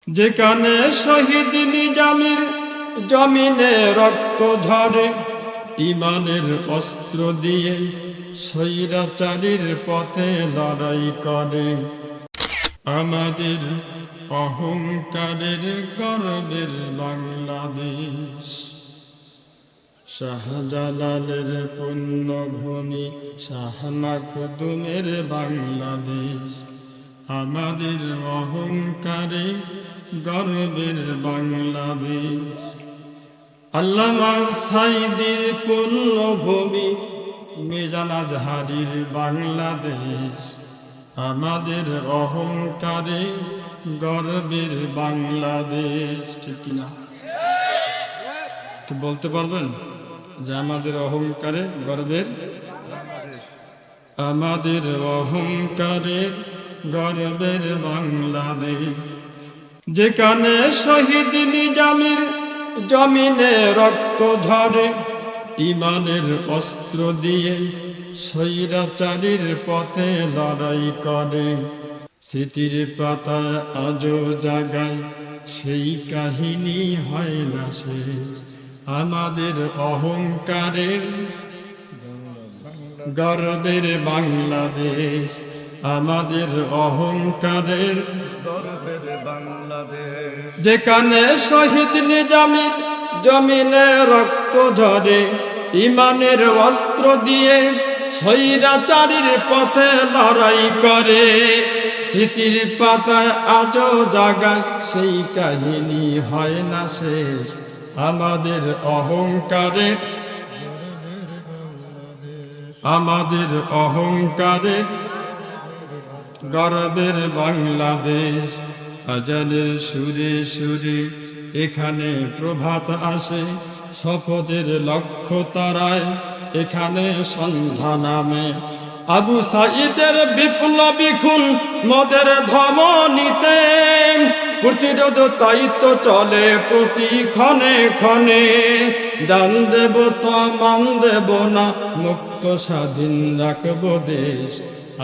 যেখানে শহীদ নিজামের জমিনে রক্ত ঝরে, ইমানের অস্ত্র দিয়ে স্বৈরাচারীর পথে লড়াই করে। আমাদের অহংকারের গর্বের বাংলাদেশ, শাহজালালের পুণ্যভূমি, শাহ মাখদুমের বাংলাদেশ। আমাদের অহংকারে গর্বের বাংলাদেশ। আল্লামা সাঈদীর পুণ্যভূমি, মিজান আজহারীর বাংলাদেশ। আমাদের অহংকারে গর্বের বাংলাদেশ। ঠিক কিনা? তো বলতে পারবেন যে আমাদের অহংকারে গর্বের, আমাদের অহংকারের গর্বের বাংলাদেশ। যেখানে শহীদ নিজামের জমিনে রক্ত ঝরে, ইমানের অস্ত্র দিয়ে স্বৈরাচারীর পথে লড়াই করে। স্মৃতির পাতায় আজও জাগায় সেই কাহিনী হয় না শেষ। আমাদের অহংকারের গর্বের বাংলাদেশ, আমাদের অহংকারের গর্বের বাংলাদেশ। যেখানে শহীদ নিজামের জমিনে রক্ত ঝরে, ইমানের অস্ত্র দিয়ে স্বৈরাচারীর পথে লড়াই করে। স্মৃতির পাতায় আজও জাগায় সেই কাহিনী হয় না শেষ। আমাদের অহংকারের, আমাদের অহংকারের গর্বের বাংলাদেশ। আজানের সুরে সুরে এখানে প্রভাত আসে, শপথের লক্ষ্য তারায় এখানে সন্ধ্যা নামে। আবু সাঈদের বিপ্লবী খুন মদের ধমনীতে, প্রতিরোধ তাই তো চলে প্রতি ক্ষণে ক্ষণে। জান দেব তো মান দেব না, মুক্ত স্বাধীন রাখব দেশ।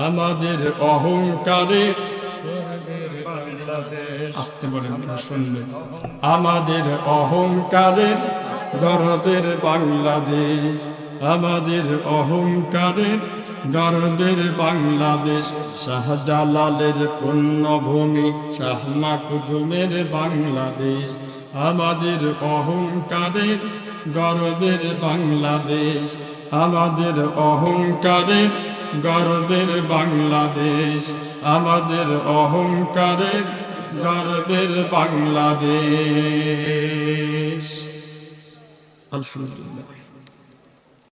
আমাদের অহংকারে, আসতে বলেন শুনবে, আমাদের অহংকারের গর্বের বাংলাদেশ। আমাদের অহংকারের গর্বের বাংলাদেশ। শাহজালালের পুণ্যভূমি, শাহ মাখদুমের বাংলাদেশ। আমাদের অহংকারের গর্বের বাংলাদেশ। আমাদের অহংকারের গর্বের বাংলাদেশ। আমাদের অহংকারের গর্বের বাংলাদেশ। আলহামদুলিল্লাহ।